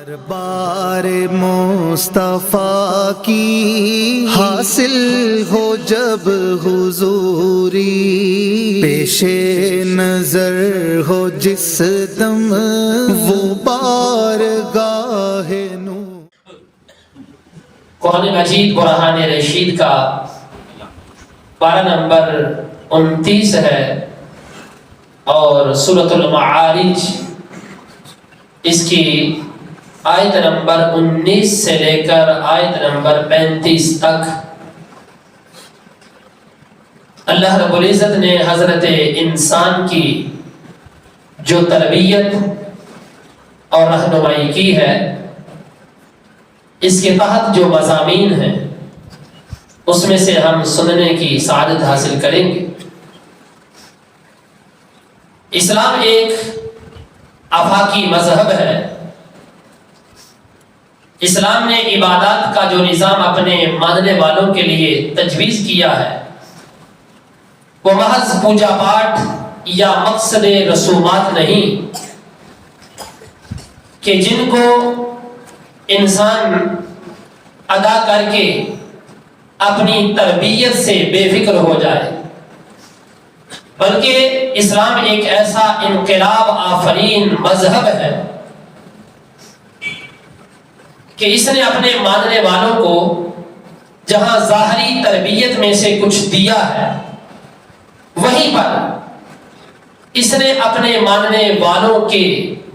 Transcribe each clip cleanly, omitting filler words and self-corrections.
دربار مصطفیٰ کی حاصل ہو جب حضوری، پیش نظر ہو جس دم وہ بارگاہ نور۔ قرآن مجید برہان رشید کا پارہ نمبر 29 ہے اور سورۃ المعارج اس کی آیت نمبر 19 سے لے کر آیت نمبر 35 تک اللہ رب العزت نے حضرت انسان کی جو تربیت اور رہنمائی کی ہے، اس کے تحت جو مضامین ہیں اس میں سے ہم سننے کی سعادت حاصل کریں گے۔ اسلام ایک آفاقی مذہب ہے۔ اسلام نے عبادات کا جو نظام اپنے ماننے والوں کے لیے تجویز کیا ہے، وہ محض پوجا پاٹ یا مقصد رسومات نہیں کہ جن کو انسان ادا کر کے اپنی تربیت سے بے فکر ہو جائے، بلکہ اسلام ایک ایسا انقلاب آفرین مذہب ہے کہ اس نے اپنے ماننے والوں کو جہاں ظاہری تربیت میں سے کچھ دیا ہے، وہیں پر اس نے اپنے ماننے والوں کے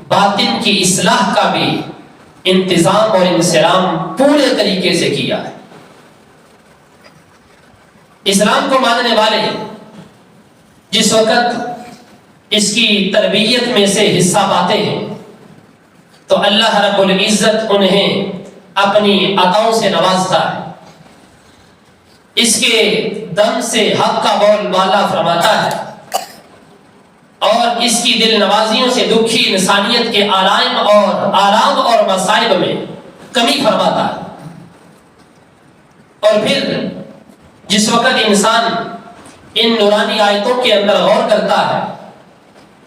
باطن کی اصلاح کا بھی انتظام اور انسلام پورے طریقے سے کیا ہے۔ اسلام کو ماننے والے جس وقت اس کی تربیت میں سے حصہ پاتے ہیں تو اللہ رب العزت انہیں اپنی عطاؤں سے نوازتا ہے، اس کے دم سے حق کا بول بالا فرماتا ہے اور اس کی دل نوازیوں سے دکھی انسانیت کے آرام اور مصائب میں کمی فرماتا ہے۔ اور پھر جس وقت انسان ان نورانی آیتوں کے اندر غور کرتا ہے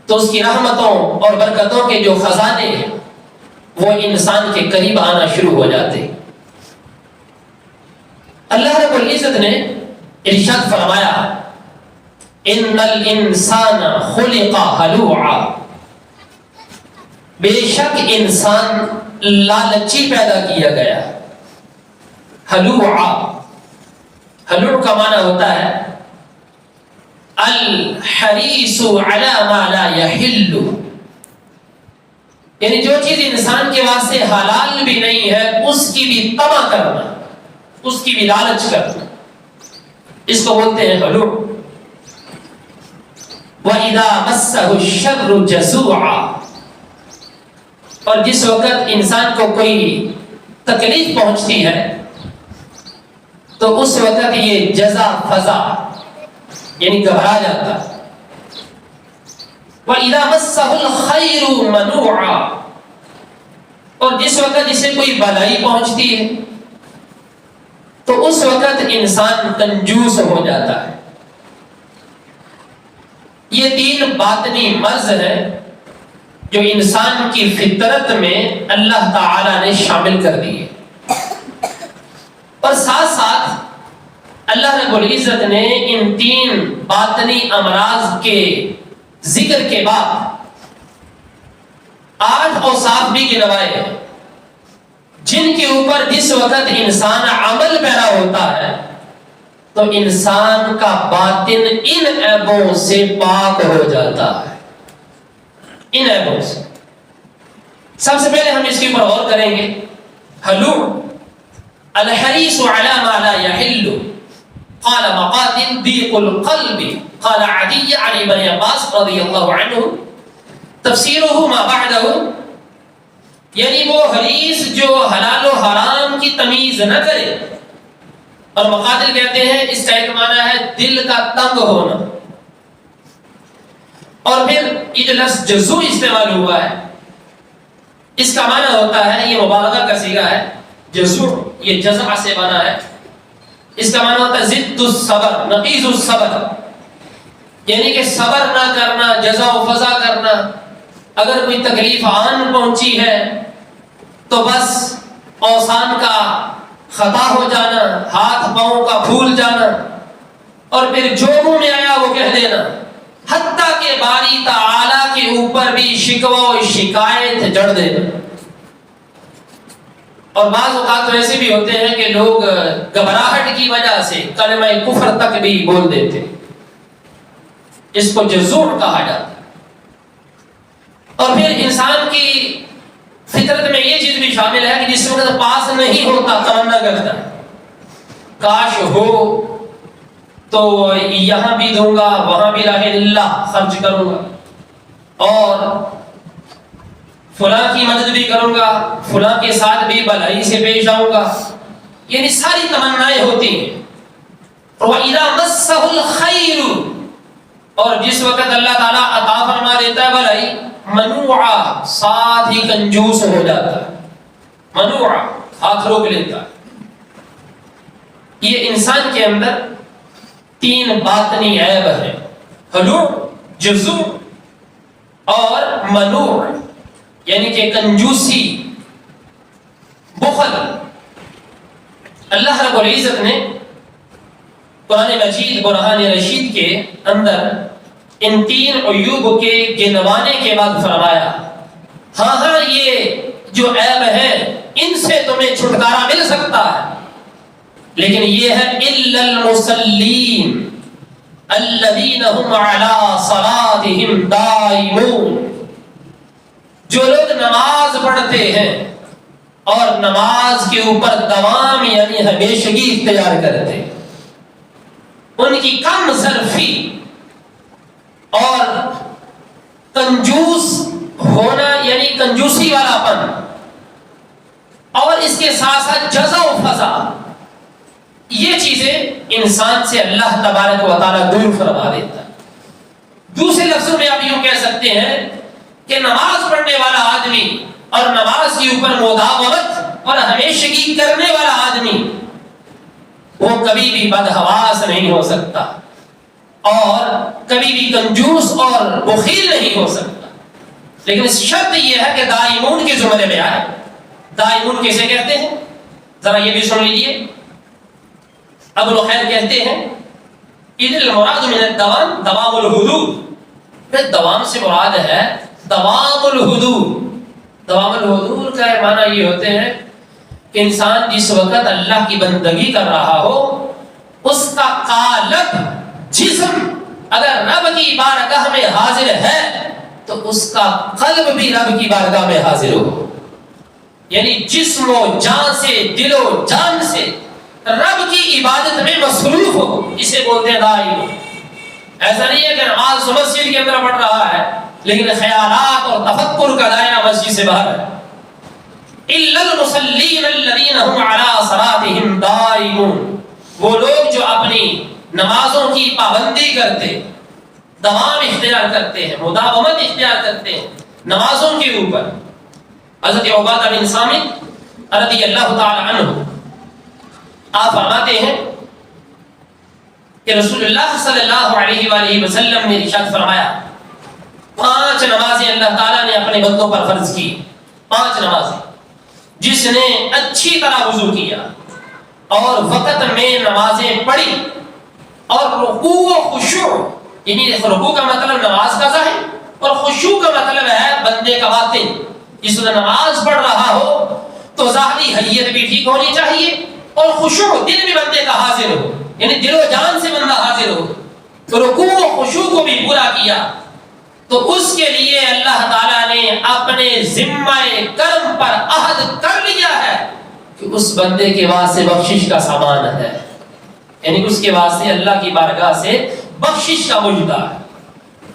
تو اس کی رحمتوں اور برکتوں کے جو خزانے ہیں وہ انسان کے قریب آنا شروع ہو جاتے ہیں۔ اللہ رب العزت نے ارشاد فرمایا، ان الانسان خلق ہلوعا، بے شک انسان لالچی پیدا کیا گیا۔ ہلوعا، ہلوع کا معنی ہوتا ہے الحریص علی ما لا یحل، یعنی جو چیز انسان کے واسطے حلال بھی نہیں ہے اس کی بھی طمع کرنا، اس کی بھی لالچ کرنا، اس کو بولتے ہیں ہلوع۔ وَإِذَا مَسَّهُ الشَّرُّ جَزُوعًا، اور جس وقت انسان کو کوئی تکلیف پہنچتی ہے تو اس وقت یہ جزع فزع یعنی گھبرا جاتا ہے۔ وَإِذَا مَسَّهُ الْخَيْرُ مَنُوعًا، اور جس وقت اسے کوئی بھلائی پہنچتی ہے تو اس وقت انسان کنجوس ہو جاتا ہے۔ یہ تین باطنی مرض ہیں جو انسان کی فطرت میں اللہ تعالی نے شامل کر دیے، اور ساتھ ساتھ اللہ رب العزت نے ان تین باطنی امراض کے ذکر کے بعد 8 اوصاف بھی گنوائے جن کے اوپر جس وقت انسان عمل پیرا ہوتا ہے تو انسان کا باطن ان عیبوں سے پاک ہو جاتا ہے، ان عیبوں سے۔ سب سے پہلے ہم اس کے اوپر غور کریں گے۔ ہلوع، الحریص علی ما لا یحل، قال مقاتل ضیق القلب، قال عدی عن ابن عباس رضی اللہ عنہ، تفسیرہ ما بعدہ، یعنی وہ حریص جو حلال و حرام کی تمیز نہ کرے، اور مقاتل کہتے ہیں اس کا ایک معنی ہے دل کا تنگ ہونا۔ اور پھر یہ جو لفظ جزوع استعمال ہوا ہے اس کا معنی ہوتا ہے، یہ مبالغہ کا صیغہ ہے، جزوع یہ جزع سے بنا ہے، اس کا معنی ہوتا ہے ضد الصبر، نقیض الصبر، یعنی کہ صبر نہ کرنا، جزع و فضا کرنا۔ اگر کوئی تکلیف آن پہنچی ہے تو بس اوثان کا خطا ہو جانا، ہاتھ پاؤں کا پھول جانا، اور پھر جو منہ میں آیا وہ کہہ دینا، حتیٰ کہ باری تعالیٰ کے اوپر بھی شکوہ و شکایت جڑ دینا۔ اور بعض اوقات تو ایسے بھی ہوتے ہیں کہ لوگ گھبراہٹ کی وجہ سے کلمہ کفر تک بھی بول دیتے، اس کو جذور کہا جاتا ہے۔ اور پھر انسان کی فطرت میں یہ چیز بھی شامل ہے کہ جس وقت پاس نہیں ہوتا تمنا کرتا ہے کاش ہو تو یہاں بھی دوں گا، وہاں بھی لا الہ الا اللہ خرچ کروں گا، اور فلاں کی مدد بھی کروں گا، فلاں کے ساتھ بھی بھلائی سے پیش آؤں گا، یعنی ساری تمنائیں ہوتی ہیں۔ وَإِذَا مَسَّهُ الْخَيْرُ، اور جس وقت اللہ تعالیٰ عطا فرما دیتا ہے بھلائی، منوعا، ساتھ ہی کنجوس ہو جاتا ہے، منوعا، ہاتھ روک لیتا ہے۔ یہ انسان کے اندر تین باطنی عیب ہیں، حلوع، جزوع اور منوع، یعنی کہ کنجوسی، بخل۔ اللہ رب العزت نے قرآن مجید برہان رشید کے اندر ان تین عیوب کے گنوانے کے بعد فرمایا، ہاں ہاں یہ جو عیب ہے ان سے تمہیں چھٹکارا مل سکتا ہے، لیکن یہ ہے الا المصلین الذین هم علی صلاتهم دائمون، جو لوگ نماز پڑھتے ہیں اور نماز کے اوپر دوام یعنی ہمیشگی اختیار کرتے ہیں، ان کی کم صرفی اور کنجوس ہونا یعنی کنجوسی والا پن، اور اس کے ساتھ ساتھ جزا و فضا، یہ چیزیں انسان سے اللہ تبارک و تعالیٰ دور فرما دیتا ہے۔ دوسرے لفظوں میں آپ یوں کہہ سکتے ہیں کہ نماز پڑھنے والا آدمی اور نماز کے اوپر مداومت اور ہمیشگی کرنے والا آدمی وہ کبھی بھی بدحواس نہیں ہو سکتا اور کبھی بھی کنجوس اور بخیل نہیں ہو سکتا، لیکن شرط یہ ہے کہ دائمون کے زمرے میں آئے۔ دائمون کیسے کہتے ہیں ذرا یہ بھی سن لیجیے۔ ابو الخیر کہتے ہیں اذ المراد من الدوام دوام الحضور، دوام سے مراد ہے دوام الحضور۔ دوام الحضور کا معنی یہ ہوتے ہیں کہ انسان جس وقت اللہ کی بندگی کر رہا ہو اس کا قالب جسم اگر رب کی بارگاہ میں حاضر ہے تو اس کا قلب بھی رب کی بارگاہ میں حاضر ہو، یعنی جسم و جان سے، دل و جان سے رب کی عبادت میں مصروف ہو، اسے بولتے ہیں دائم۔ ایسا نہیں ہے کہ نماز مسجد کے اندر پڑھ رہا ہے لیکن خیالات اور تفکر کا دائرہ مسجد سے باہر ہے۔ الا المصلین الذین هم علی صلاتهم دائمون، وہ لوگ جو اپنی نمازوں کی پابندی کرتے، دوام اختیار کرتے ہیں، مداومت اختیار کرتے ہیں نمازوں کے اوپر۔ حضرت عبادہ بن صامت رضی اللہ تعالی عنہ آپ فرماتے ہیں کہ رسول اللہ صلی اللہ علیہ وآلہ وسلم نے ارشاد فرمایا 5 نمازیں اللہ تعالیٰ نے اپنے بندوں پر فرض کی، 5 نمازیں، جس نے اچھی طرح وضو کیا اور وقت میں نمازیں پڑھی اور رکوع و خشوع، یعنی رکوع کا مطلب نماز کا ظاہر اور خشوع کا مطلب ہے بندے کا باطن۔ جس نے نماز پڑھ رہا ہو تو ظاہری حیت بھی ٹھیک ہونی چاہیے اور خشوع دل بھی بندے کا حاضر ہو، یعنی دل و جان سے بندہ حاضر ہو، تو رکوع و خشوع کو بھی پورا کیا تو اس کے لیے اللہ تعالیٰ نے اپنے ذمہ کرم پر عہد کر لیا ہے کہ اس بندے کے واسطے بخشش کا سامان ہے، یعنی اس کے واسطے اللہ کی بارگاہ سے بخشش کا مجدہ ہے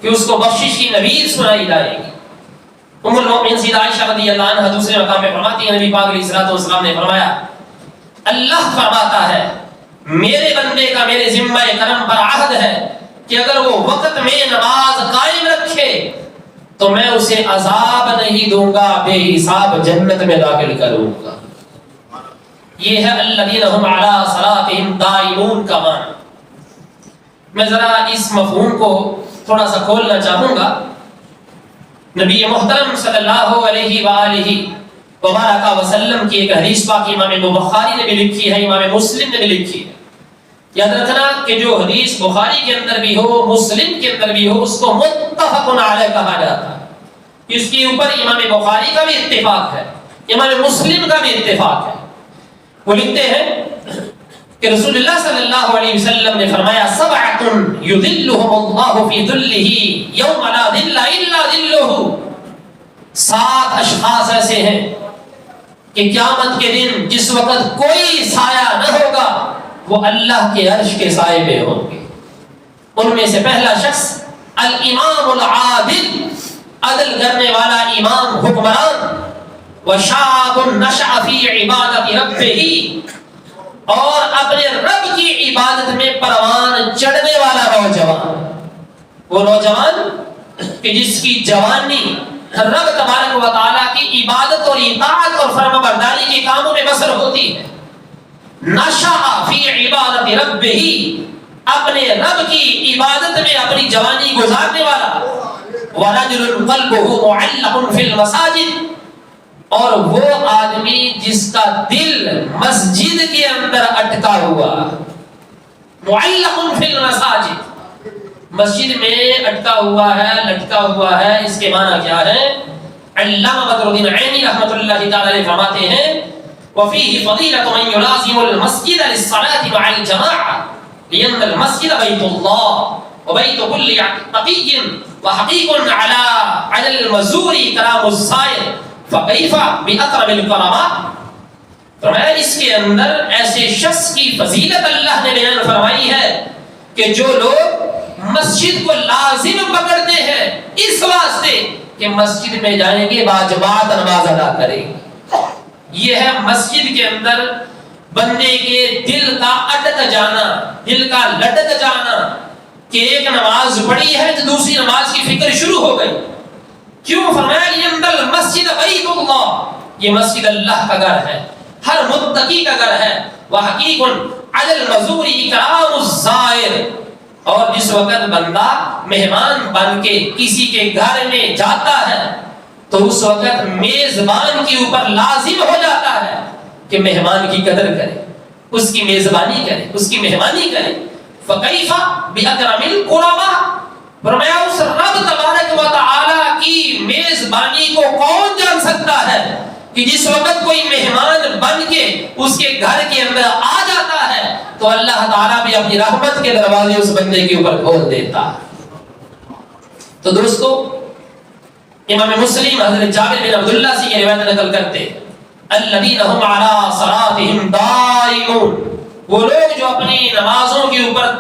کہ اس کو بخشش کی نوید سنائی جائے گی۔ ام المؤمنین سیدہ عائشہ رضی اللہ عنہا دوسرے مقام پہ فرماتی ہیں نبی پاک علیہ الصلوۃ والسلام نے فرمایا اللہ فرماتا ہے میرے بندے کا میرے ذمہ کرم پر عہد ہے کہ اگر وہ وقت میں نماز قائم رکھے تو میں اسے عذاب نہیں دوں گا، بے حساب جنت میں داخل کروں گا۔ یہ ہے الذین هم علی صلاتهم دائمون کا معنی۔ میں ذرا اس مفہوم کو تھوڑا سا کھولنا چاہوں گا۔ نبی محترم صلی اللہ علیہ وآلہ وبارک وسلم کی ایک حدیث پاک امام بخاری نے بھی لکھی ہے، امام مسلم نے بھی لکھی ہے۔ یاد رکھنا کہ جو حدیث بخاری کے اندر بھی ہو، مسلم کے اندر بھی ہو، اس کو متفق علیہ کہا جاتا ہے۔ اس کے اوپر امام بخاری کا بھی اتفاق ہے، امام مسلم کا بھی اتفاق ہے۔ وہ لکھتے ہیں کہ رسول اللہ صلی اللہ علیہ وسلم نے فرمایا سبعۃ یظلھم اللہ فی ظلہ یوم لا ظل الا ظلہ، 7 اشخاص ایسے ہیں کہ قیامت کے دن جس وقت کوئی سایہ نہ ہوگا وہ اللہ کے عرش کے سائے میں ہوں گے۔ ان میں سے پہلا شخص الامام العادل، عدل کرنے والا امام حکمران، وشاب نشأ فی عبادت ربہ، اور اپنے رب کی عبادت میں پروان چڑھنے والا نوجوان، وہ نوجوان کہ جس کی جوانی رب تبارک و تعالیٰ کی عبادت اور اطاعت اور فرما برداری کے کاموں میں بسر ہوتی ہے۔ نشأ فی عبادت ربہ، اپنے رب کی عبادت میں اپنی جوانی گزارنے والا، ورجل قلبہ معلق فی المساجد، اور وہ آدمی جس کا دل مسجد کے اندر اٹکا ہوا، معلق فی المساجد، مسجد میں اٹکا ہوا ہے، لٹکا ہوا ہے۔ اس کے معنی کیا ہے؟ علامہ بدر الدین عینی رحمۃ اللہ تعالی علیہ فرماتے ہیں وفیہ فضیلۃ من یلازم المسجد للصلاة مع الجماعة لأن المسجد بیت اللہ وبیت کل تقی وحقیق علی المزور کلام السائر فکیف باکرم الکرماء۔ فرمایا اس کے اندر ایسے شخص کی فضیلت اللہ نے بیان فرمائی ہے کہ جو لوگ مسجد کو لازم پکڑتے ہیں اس واسطے کہ مسجد میں جائیں گے واجبات نماز ادا کریں گے۔ یہ ہے مسجد کے اندر بندے کے دل کا اٹک جانا، دل کا لٹک جانا کہ ایک نماز پڑھی ہے تو دوسری نماز کی فکر شروع ہو گئی۔ کیوں؟ فرمایا یہ مسجد بیت اللہ، یہ مسجد اللہ کا گھر ہے، ہر متقی کا گھر ہے۔ وحقیق علی المزور اکرام الزائر، اور جس وقت بندہ مہمان بن کے کسی کے گھر میں جاتا ہے تو اس وقت میزبان کے اوپر لازم ہو جاتا ہے کہ مہمان کی قدر کرے، اس کی میزبانی کرے، اس کی مہمانی کرے۔ فکیف باکرم الکرماء، فرمایا اس رب تبارک و تعالی کی میزبانی کو کون جان سکتا ہے کہ جس وقت کوئی مہمان بن کے اس کے گھر کے اندر آ جاتا ہے تو اللہ تعالیٰ بھی اپنی رحمت کے دروازے اس بندے کے اوپر کھول دیتا ہے۔ تو دوستو، امام مسلم حضرت جابر بن عبداللہ سے یہ روایت نقل کرتے ہیں الذین هم علی صلاتهم دائمون، وہ لوگ جو اپنی نمازوں کے اوپر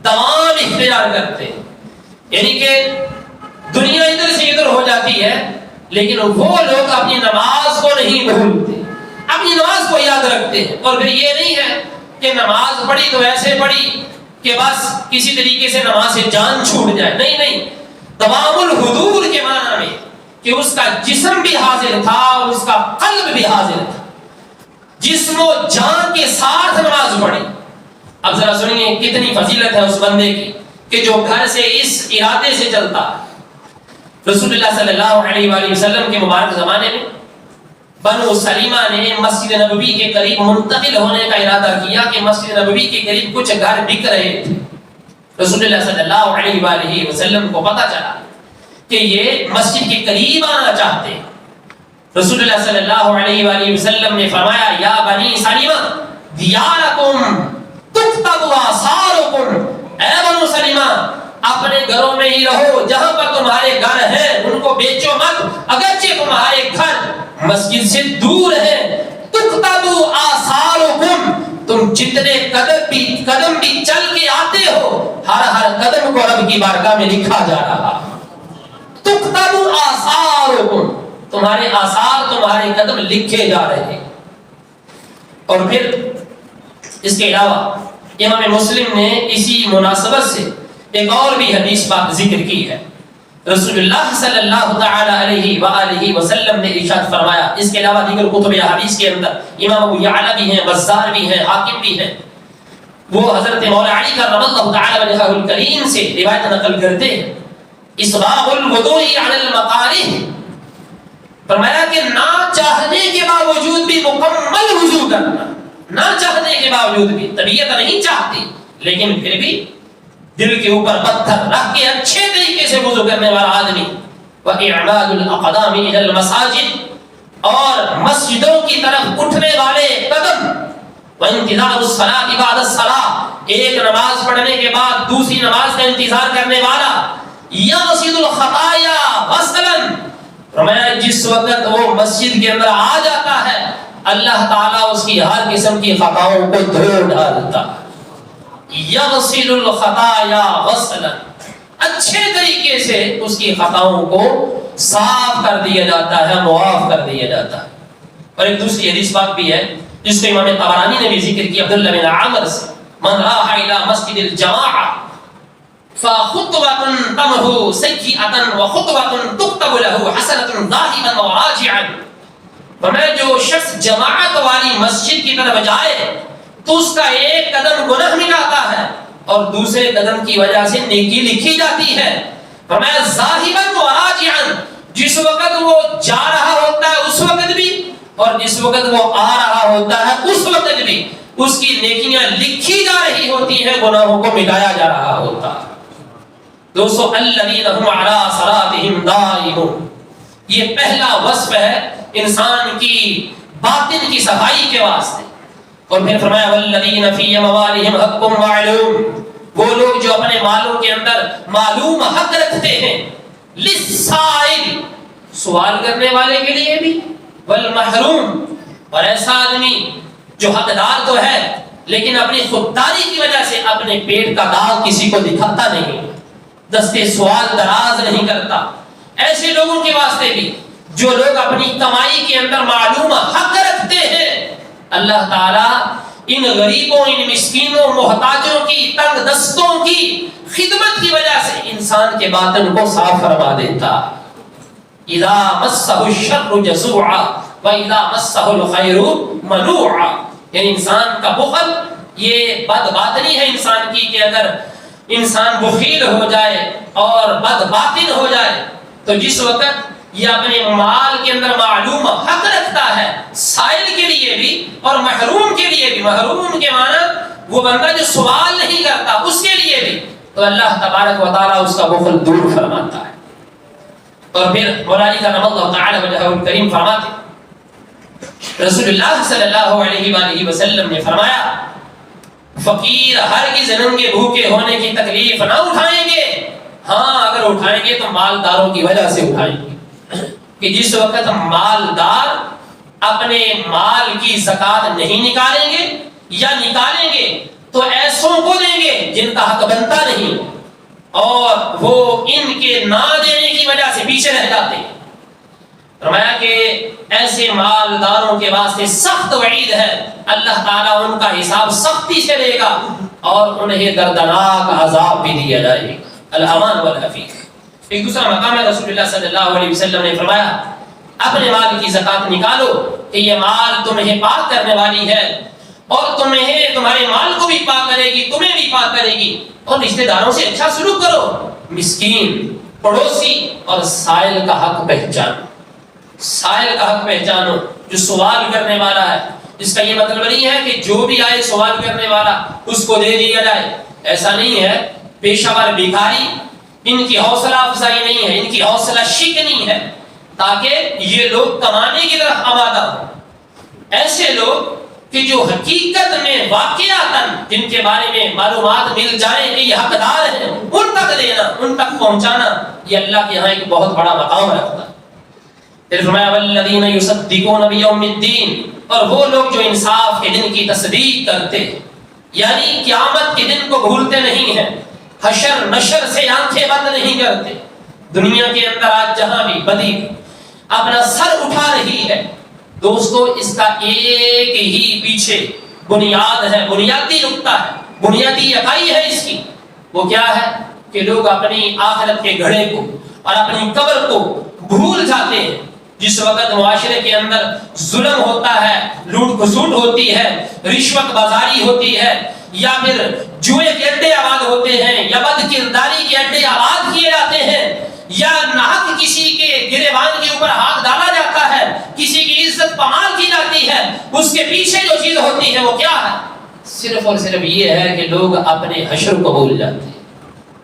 دوام اختیار کرتے ہیں، یعنی کہ دنیا ادھر سے ادھر ہو جاتی ہے لیکن وہ لوگ اپنی نماز کو نہیں بھولتے، اپنی نماز کو یاد رکھتے ہیں۔ اور پھر یہ نہیں ہے کہ نماز پڑھی تو ایسے پڑھی کہ بس کسی طریقے سے نماز سے جان چھوٹ جائے، نہیں، دوام الحضور کے معنی میں کہ اس کا جسم بھی حاضر تھا اور اس کا قلب بھی حاضر تھا، جسم و جان کے ساتھ نماز پڑھی۔ اب ذرا سنیے کتنی فضیلت ہے اس بندے کی کہ جو گھر سے اس ارادے سے چلتا ہے۔ رسول اللہ صلی اللہ علیہ وآلہ وسلم کے مبارک زمانے میں بنو سلیمہ نے مسجد نبوی کے قریب منتقل ہونے کا ارادہ کیا کہ مسجد نبوی کے قریب کچھ گھر بک رہے تھے۔ رسول اللہ صلی اللہ علیہ وآلہ وسلم کو پتہ چلا کہ یہ مسجد کے قریب آنا چاہتے ہیں۔ رسول اللہ صلی اللہ علیہ وآلہ وسلم نے فرمایا یا بنی سلیمہ دیارکم تکتب آثارکم، اے بنو سلیمہ اپنے گھروں میں ہی رہو، جہاں پر تمہارے گھر ہیں ان کو بیچو مت، اگرچہ تمہارے گھر مسجد سے دور ہے۔ تکتب آثارکم، تم جتنے قدم بھی چل کے آتے ہو ہر قدم کو رب کی بارگاہ میں لکھا جا رہا۔ تکتب آثارکم، تمہارے آثار، تمہارے قدم لکھے جا رہے ہیں۔ اور پھر اس کے علاوہ امام مسلم نے اسی مناسبت سے ایک اور بھی حدیث پاک ذکر کی ہے۔ رسول اللہ صلی اللہ تعالی علیہ وآلہ وسلم نے ارشاد فرمایا، اس کے علاوہ دیگر کتب حدیث کے اندر امام ابو یعلا بھی ہیں، بزار بھی ہیں، حاکم بھی ہیں، وہ حضرت مولا علی کرم اللہ تعالی وجہہ الکریم سے روایت نقل کرتے ہیں اسباغ الوضوء علی المقارہ، فرمایا کہ نہ چاہنے کے باوجود بھی مکمل وضو کرنا، نہ چاہنے کے باوجود بھی، طبیعت نہیں چاہتی لیکن پھر بھی دل کے اوپر پتھر رکھ کے اچھے طریقے سے وضو کرنے والا آدمی، وَإِعْمَادُ الْأَقْدَامِ إِلَى الْمَسَاجِدِ، اور مسجدوں کی طرف اٹھنے والے قدم، وَانْتِظَارُ الصَّلَاةِ بَعْدَ الصَّلَاةِ، ایک نماز پڑھنے کے بعد دوسری نماز کا انتظار کرنے والا، يَغْسِلُ الْخَطَايَا غَسْلًا، فرمایا جس وقت وہ مسجد کے اندر آ جاتا ہے اللہ تعالیٰ اس کی ہر قسم کی خطاؤں کو دھو ڈالتا ہے، یغسل الخطایا غسلا، اچھے طریقے سے اس کی خطاؤں کو صاف کر دیا جاتا ہے، معاف کر دیا جاتا ہے۔ اور ایک دوسری حدیث پاک بھی ہے جس کو امام طبرانی نے بھی ذکر کیا عبداللہ بن عامر سے، من راح الى مسجد الجماعہ فخطوة تمحو سیئة وخطوة تكتب له حسنة ذاهبا وراجعا، فرمایا جو شخص جماعت والی مسجد کی طرف جائے تو اس کا ایک قدم گناہ مٹاتا ہے اور دوسرے قدم کی وجہ سے نیکی لکھی جاتی ہے۔ فرمایا ذاہبا وراجعا، جس وقت وہ جا رہا ہوتا ہے اس وقت بھی اور جس وقت وہ آ رہا ہوتا ہے اس وقت بھی اس کی نیکیاں لکھی جا رہی ہوتی ہیں، گناہوں کو مٹایا جا رہا ہوتا ہے۔ دوستو الذین هم علی صلاتہم دائمون، یہ پہلا وصف ہے انسان کی باطن کی صفائی کے واسطے۔ اور پھر فرمایا والذین فی اموالہم حق معلوم، وہ لوگ جو اپنے مالوں کے اندر معلوم حق رکھتے ہیں، للسائل، سوال کرنے والے کے لیے بھی، والمحروم، اور ایسا آدمی جو حقدار تو ہے لیکن اپنی خودداری کی وجہ سے اپنے پیٹ کا داغ کسی کو دکھاتا نہیں، دستے سوال دراز نہیں کرتا، ایسے لوگوں کے واسطے بھی جو لوگ اپنی کمائی کے اندر معلوم حق رکھتے ہیں، اللہ تعالیٰ ان غریبوں، ان مسکینوں، محتاجوں کی، تنگ دستوں کی خدمت کی وجہ سے انسان کے باطن کو صاف فرما دیتا۔ اذا مسہ الشر جزوعا واذا مسہ الخیر منوعا، یعنی انسان کا بخل یہ بد باطنی ہے انسان کی کہ اگر انسان بخیل ہو جائے اور بد باطن ہو جائے تو جس وقت یہ اپنے مال کے اندر معلوم حق رکھتا ہے، سائل کے لیے بھی اور محروم کے لیے بھی، محروم کے معنی وہ بندہ جو سوال نہیں کرتا اس کے لیے بھی، تو اللہ تبارک و تعالیٰ اس کا بخل دور فرماتا ہے۔ اور پھر مولانا کرم اللہ تعالی وجہہ الکریم فرماتے، رسول اللہ صلی اللہ علیہ وآلہ وسلم نے فرمایا فقیر ہرگز ننگے بھوکے ہونے کی تکلیف نہ اٹھائیں گے، ہاں اگر اٹھائیں گے تو مالداروں کی وجہ سے اٹھائیں گے، کہ جس وقت مالدار اپنے مال کی زکات نہیں نکالیں گے یا نکالیں گے تو ایسوں کو دیں گے جن کا حق بنتا نہیں، اور وہ ان کے نہ دینے کی وجہ سے پیچھے رہ جاتے ہیں۔ فرمایا کہ ایسے مالداروں کے واسطے سخت وعید ہے، اللہ تعالیٰ ان کا حساب سختی سے لے گا اور انہیں دردناک عذاب بھی دیا جائے گا۔ الامان والحفیظ۔ ایک دوسرا مقام ہے، رسول اللہ صلی اللہ علیہ وسلم نے فرمایا اپنے مال کی زکات نکالو کہ یہ مال تمہیں پاک کرنے والی ہے اور تمہیں، تمہارے مال کو بھی پاک کرے گی، تمہیں بھی پاک کرے گی، اور رشتہ داروں سے اچھا سلوک کرو، مسکین، پڑوسی اور سائل کا حق پہچانو، سائل کا حق پہچانو، جو سوال کرنے والا ہے۔ اس کا یہ مطلب نہیں ہے کہ جو بھی آئے سوال کرنے والا اس کو دے دیا جائے، ایسا نہیں ہے۔ پیشہ ور بھکاری ان کی حوصلہ افزائی نہیں ہے، ان کی حوصلہ شکنی ہے، تاکہ یہ لوگ کمانے کی طرف آمادہ ہوں۔ ایسے لوگ کہ جو حقیقت میں واقعاتاً جن کے بارے میں معلومات مل جائیں کہ یہ حقدار ہیں، ان تک دینا، ان تک پہنچانا، یہ اللہ کے یہاں ایک بہت بڑا مقام رکھتا ہے۔ پھر فرمایا والذین یصدقون بیوم الدین، اور وہ لوگ جو انصاف کے دن کی تصدیق کرتے ہیں، یعنی قیامت کے دن کو بھولتے نہیں ہیں، حشر نشر سے آنکھیں بند نہیں کرتے۔ دنیا کے اندر آج جہاں بھی بدی اپنا سر اٹھا رہی ہے، دوستو اس کا ایک ہی پیچھے بنیاد ہے، بنیادی نقطہ ہے، بنیادی اکائی ہے اس کی۔ وہ کیا ہے کہ لوگ اپنی آخرت کے گھڑے کو اور اپنی قبر کو بھول جاتے ہیں۔ جس وقت معاشرے کے اندر ظلم ہوتا ہے، لوٹ کھسوٹ ہوتی ہے، رشوت بازاری ہوتی ہے، یا پھر جوئے کے اڈے آباد ہوتے ہیں، یا بد کرداری کے اڈے آباد کیے جاتے ہیں، یا ناحق کسی کے گریبان کے اوپر ہاتھ ڈالا جاتا پامال کی جاتی ہے اس کے پیچھے جو چیز ہوتی ہے وہ کیا ہے؟ صرف اور صرف یہ ہے کہ لوگ اپنے حشر کو بھول جاتے ہیں.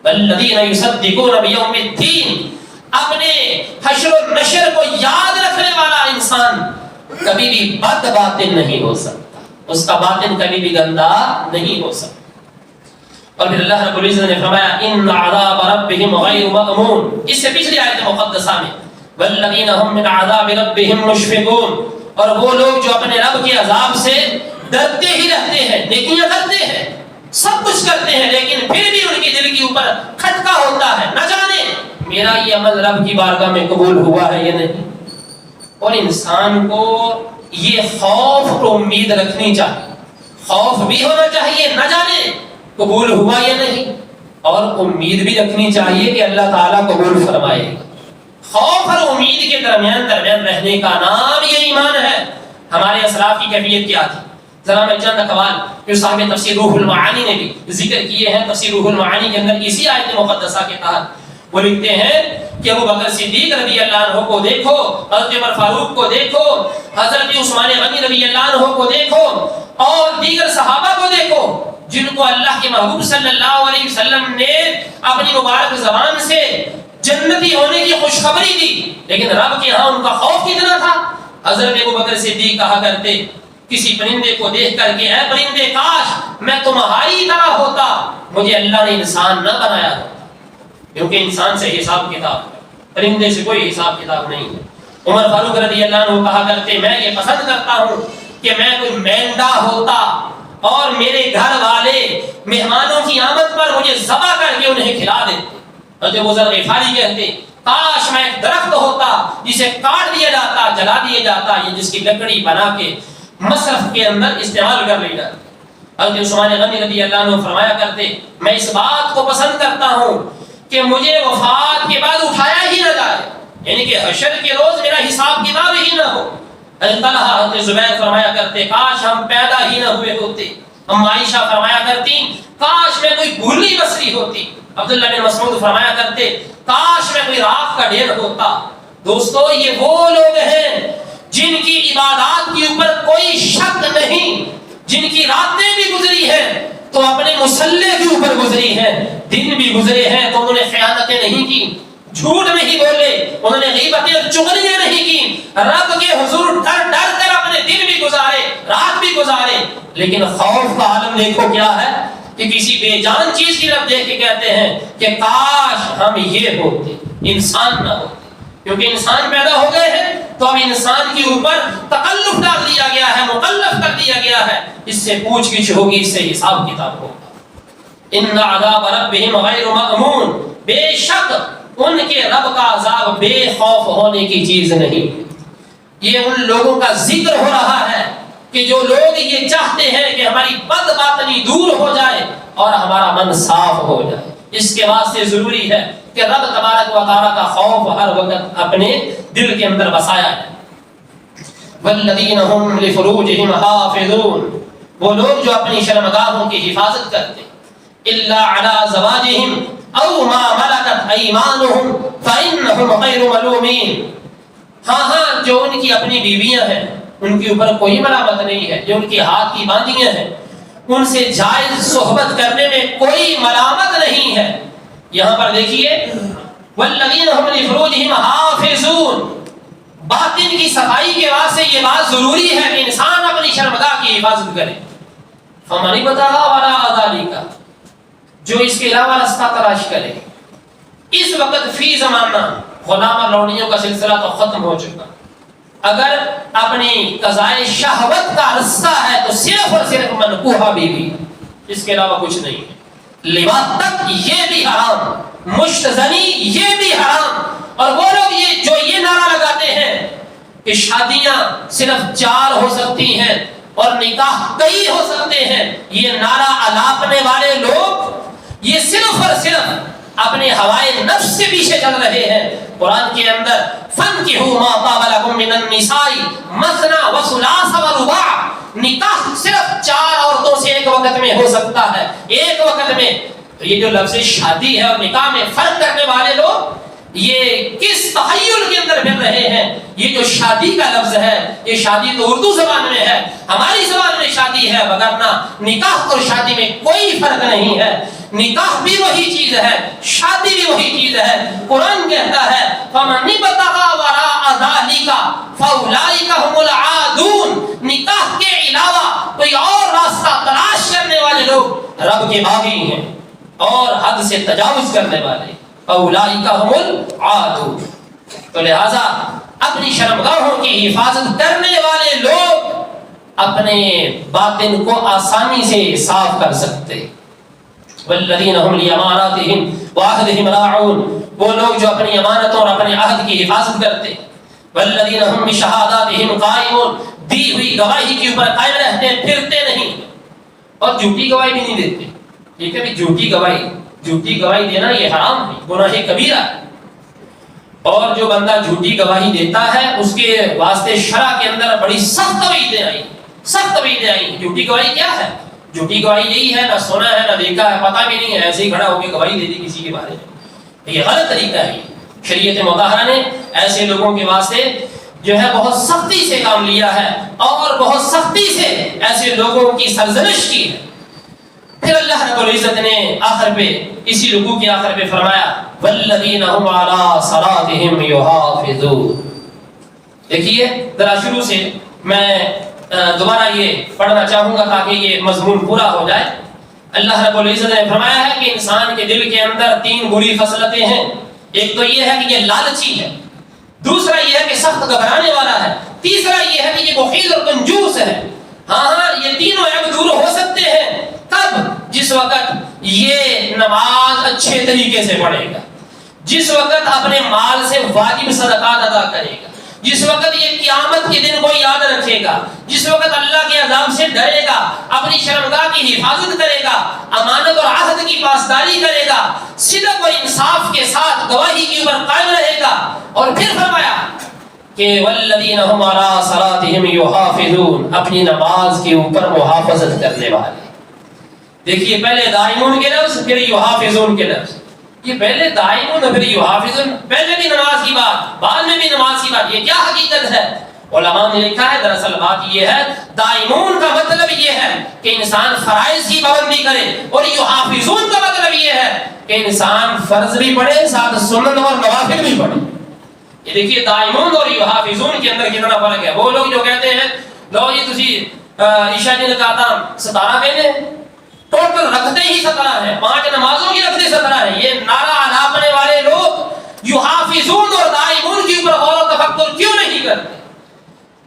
والذین یصدقون بیوم الدین، اپنے حشر و نشر کو یاد رکھنے والا انسان کبھی بھی بد باطن نہیں ہو سکتا، اس کا باطن کبھی بھی گندا نہیں ہو سکتا. اور پھر اللہ رب العزت نے فرمایا ان عذاب ربهم غیر مأمون، اس سے پچھلی آیت مقدسہ میں والذین هم من عذاب ربهم مشفقون، اور وہ لوگ جو اپنے رب کے عذاب سے ڈرتے ہی رہتے ہیں، نیکیاں کرتے ہیں، سب کچھ کرتے ہیں، لیکن پھر بھی ان کے دل کے اوپر کھٹکا ہوتا ہے، نہ جانے میرا یہ عمل رب کی بارگاہ میں قبول ہوا ہے یا نہیں. اور انسان کو یہ خوف اور امید رکھنی چاہیے، خوف بھی ہونا چاہیے نہ جانے قبول ہوا یا نہیں، اور امید بھی رکھنی چاہیے کہ اللہ تعالیٰ قبول فرمائے گا. خوف اور امید کے درمیان رہنے کا نام یہ ایمان ہے. ہمارے اسلاف کی کیفیت کیا تھی؟ ذرا میں چند اقوال جو صاحب تفسیر روح المعانی نے بھی ذکر کیے ہیں تفسیر روح المعانی کے اندر اسی آیت مقدسہ کے تحت. وہ لکھتے ہیں کہ ابو بکر صدیق رضی اللہ عنہ کو دیکھو، حضرت عمر فاروق کو دیکھو، حضرت عثمان غنی رضی اللہ عنہ کو دیکھو، اور دیگر صحابہ کو دیکھو جن کو اللہ کے محبوب صلی اللہ علیہ وسلم نے اپنی مبارک زبان سے جنتی ہونے کی خوشخبری دی، لیکن رب کے ہاں ان کا خوف کتنا تھا. حضرت ابو بکر صدیق کہا کرتے کسی پرندے کو دیکھ کر کے اے پرندے کاش میں تمہاری طرح ہوتا، مجھے اللہ نے انسان نہ بنایا ہوتا، کیونکہ انسان سے حساب کتاب ہے، پرندے سے کوئی حساب کتاب نہیں ہے. عمر فاروق رضی اللہ عنہ کہا کرتے میں یہ پسند کرتا ہوں کہ میں کوئی مینڈا ہوتا اور میرے گھر والے مہمانوں کی آمد پر مجھے ذبح کر کے انہیں کھلا دیتے. حضرت ابو ذر غفاری کہتے کاش میں ایک درخت ہوتا جسے کاٹ دیا جاتا، جلا دیا جاتا، یہ جس کی لکڑی بنا کے مصرف کے اندر استعمال کر لی جاتی. حضرت عثمان غنی رضی اللہ عنہ فرمایا کرتے میں اس بات کو پسند کرتا ہوں کہ مجھے وفات کے بعد اٹھایا ہی نہ جائے، یعنی کہ حشر کے روز میرا حساب کتاب ہی نہ ہو. حضرت طلحہ حضرت زبیر فرمایا کرتے کاش ہم پیدا ہی نہ ہوئے ہوتے. ہم عائشہ فرمایا کرتی کاش میں کوئی بھولی بسری ہوتی. عبداللہ بن مسعود فرمایا کرتے کاش میں کوئی راکھ کا ڈھیر ہوتا. دوستو یہ وہ لوگ ہیں جن کی عبادات کے اوپر کوئی شک نہیں، جن کی راتیں بھی گزری ہیں تو اپنے مصلے کے اوپر گزری ہیں، دن بھی گزرے ہیں تو انہوں نے خیانتیں نہیں کی، جھوٹ نہیں بولے، انہوں نے غیبتیں اور چغلیاں نہیں کی، رب کے حضور ڈر ڈر کر اپنے دن بھی گزارے، رات بھی گزارے. لیکن خوف کا عالم دیکھو کیا ہے کہ کسی بے جان چیز کی طرف دیکھ کے کہتے ہیں کہ کاش ہم یہ ہوتے، انسان نہ ہوتے. کیونکہ انسان پیدا ہو گئے ہیں تو اب انسان کے اوپر تکلف ڈال دیا گیا ہے، مکلف کر دیا گیا ہے، اس سے پوچھ گچھ ہوگی، اس سے حساب کتاب ہوگا. ان عذاب ربهم غیر مأمون، بے شک ان کے رب کا عذاب بے خوف ہونے کی چیز نہیں. یہ ان لوگوں کا ذکر ہو رہا ہے کہ جو لوگ یہ چاہتے ہیں کہ ہماری بد باطنی دور ہو جائے اور ہمارا من صاف ہو جائے. اس کے واسطے ضروری ہے کہ رب تبارک و تعالیٰ کا خوف ہر وقت اپنے دل کے اندر بسایا ہے. والذین هم لفروجهم حافظون، وہ لوگ جو اپنی شرمگاہوں کی حفاظت کرتے الا علی ازواجهم او ما ملکت ایمانهم فانهم غیر ملومین. ہاں جو ان کی اپنی بیویاں ہیں ان کے اوپر کوئی ملامت نہیں ہے، جو ان کی ہاتھ کی باندیاں ہیں ان سے جائز صحبت کرنے میں کوئی ملامت نہیں ہے. یہاں پر دیکھیے والذین هم لفروجهم حافظون، باطن کی صفائی کے واسطے یہ بات ضروری ہے کہ انسان اپنی شرمگاہ کی حفاظت کرے. فمن ابتغى وراء ذلك، جو اس کے علاوہ راستہ تلاش کرے. اس وقت فی زمانہ غلام اور لونڈیوں کا سلسلہ تو ختم ہو چکا. اگر اپنی قضائے شہوت کا رستہ ہے تو صرف اور صرف منکوحہ بیوی، اس کے علاوہ کچھ نہیں ہے. لواط تک یہ بھی حرام، مشتزنی یہ بھی حرام. اور وہ لوگ جو یہ نعرہ لگاتے ہیں کہ شادیاں صرف 4 ہو سکتی ہیں اور نکاح کئی ہو سکتے ہیں، یہ نعرہ الاپنے والے لوگ یہ صرف اور صرف اپنے ہوائے نفس کے پیچھے چل رہے ہیں. قرآن کے اندر فَانْكِحُوا مَا طَابَ لَكُم مِّنَ النِّسَاءِ مَثْنَىٰ وَثُلَاثَ وَرُبَاعَ، نکاح صرف 4 عورتوں سے ایک وقت میں ہو سکتا ہے، ایک وقت میں. تو یہ جو لفظ شادی ہے اور نکاح میں فرق کرنے والے لوگ یہ کس تخیل کے اندر پھر رہے ہیں. یہ جو شادی کا لفظ ہے، یہ شادی تو اردو زبان میں ہے، ہماری زبان میں شادی ہے، وگرنہ نکاح اور شادی میں کوئی فرق نہیں ہے. نکاح بھی وہی چیز ہے، شادی بھی وہی چیز ہے. قرآن کہتا ہے فَمَنِ ابْتَغَىٰ وَرَاءَ ذَٰلِكَ فَأُولَٰئِكَ هُمُ الْعَادُونَ. نکاح کے علاوہ کوئی اور راستہ تلاش کرنے والے لوگ رب کے باغی ہیں اور حد سے تجاوز کرنے والے. فَأُولَٰئِكَ هُمُ الْعَادُونَ. تو لہذا اپنی شرمگاہوں کی حفاظت کرنے والے لوگ اپنے باطن کو آسانی سے صاف کر سکتے. والذین هم لأماناتهم وعهدهم راعون. وہ لوگ جو اپنی امانتوں اور اپنے عہد کی حفاظت کرتے. والذین هم بشہاداتهم قائمون. دی ہوئی گواہی کے اوپر قائم رہتے، پھرتے نہیں اور جھوٹی گواہی بھی نہیں دیتے. ٹھیک ہے، جھوٹی گواہی دینا یہ حرام ہے، گناہ کبیرہ ہے. اور جو بندہ جھوٹی گواہی دیتا ہے اس کے واسطے شرع کے اندر بڑی سخت وعیدیں آئی. جھوٹی گواہی کیا ہے؟ جھوٹی گواہی یہی ہے، نہ سنا ہے نہ دیکھا ہے، پتہ بھی نہیں ہے، ایسے ہی کھڑا ہو کے گواہی دے دی کسی کے بارے میں. یہ غلط طریقہ ہے. شریعت مطہرہ نے ایسے لوگوں کے واسطے جو ہے بہت سختی سے کام لیا ہے اور بہت سختی سے ایسے لوگوں کی سرزنش کی ہے. پھر اللہ رب العزت نے آخر پہ اسی رکوع کے آخر پہ فرمایا والذین هم علی صلاتهم یحافظون. دیکھیے ذرا شروع سے میں دوبارہ یہ پڑھنا چاہوں گا تاکہ یہ مضمون پورا ہو جائے. اللہ رب العزت نے فرمایا ہے کہ انسان کے دل کے اندر 3 بری خصلتیں ہیں. ایک تو یہ ہے کہ یہ لالچی ہے، دوسرا یہ ہے کہ سخت گھبرانے والا ہے، تیسرا یہ ہے کہ یہ بخیل اور کنجوس ہے. ہاں یہ تینوں عیب دور ہو سکتے ہیں تب جس وقت یہ نماز اچھے طریقے سے پڑھے گا، جس وقت اپنے مال سے واجب صدقات ادا کرے گا، جس وقت یہ قیامت کے دن کو یاد رکھے گا، جس وقت اللہ کے عذاب سے ڈرے گا، اپنی شرمگاہ کی حفاظت کرے گا، امانت اور عہد کی پاسداری کرے گا، صدق اور انصاف کے ساتھ گواہی کے اوپر قائم رہے گا. اور پھر فرمایا کہ والذین هم علی صلاتهم یحافظون، اپنی نماز کے اوپر محافظت کرنے والے. دیکھیے پہلے دائمون کے لفظ پھر یحافظون کے لفظ. یہ پہلے دائمون پھر یحافظون، پہلے بھی نماز کی بات بعد میں بھی نماز کی بات. یہ کیا حقیقت ہے؟ علماء نے لکھا ہے دراصل بات یہ ہے دائمون کا مطلب یہ ہے کہ انسان فرائض کی پابندی کرے اور یحافظون کا مطلب یہ ہے کہ انسان فرض بھی پڑھے ساتھ سنت اور نوافل بھی پڑھے. یہ دیکھیے دائمون اور یحافظون کے اندر کتنا فرق ہے. وہ لوگ جو کہتے ہیں لو جی تسی عشاء کی نکاح 17 کہنے ٹوٹل رکھتے ہی 17 ہیں، 5 نمازوں کی رکھتے 17 ہیں. یہ نعرہ الاپنے والے لوگ یحافظون اور دائمون کے اوپر غور و تفکر کیوں نہیں کرتے؟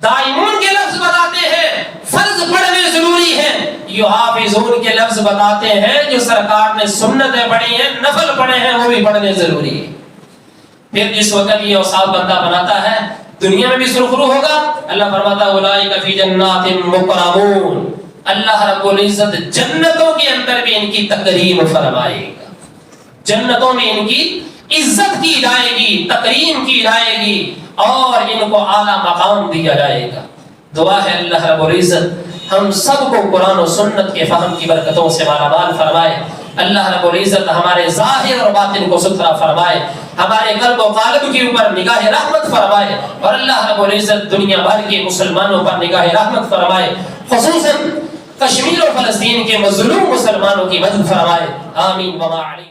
دائمون کے لفظ بتاتے ہیں فرض پڑھنے ضروری ہے، یحافظون کے لفظ بتاتے ہیں جو سرکار نے سنتیں پڑھی ہیں، نفل پڑھے ہیں، وہ بھی پڑھنے ضروری ہے. پھر جس وقت یہ اوصاف بندہ بناتا ہے دنیا میں بھی سرخرو ہوگا. اللہ فرماتا ہے اولئک فی جنات مکرمون. اللہ رب العزت جنتوں کے اندر بھی ان کی تکریم فرمائے گا، جنتوں میں ان کی عزت کی جائے گی، تکریم کی جائے گی اور ان کو اعلیٰ مقام دیا جائے گا. دعا ہے اللہ رب العزت ہم سب کو قرآن و سنت کے فہم کی برکتوں سے مالا مال فرمائے. اللہ رب العزت ہمارے ظاہر اور باطن کو ستھرا فرمائے، ہمارے قلب و قالب کے اوپر نگاہ رحمت فرمائے اور اللہ رب العزت دنیا بھر کے مسلمانوں پر نگاہ رحمت فرمائے، خصوصاً کشمیر اور فلسطین کے مظلوم مسلمانوں کی مدد فرمائے. آمین وما علیہ.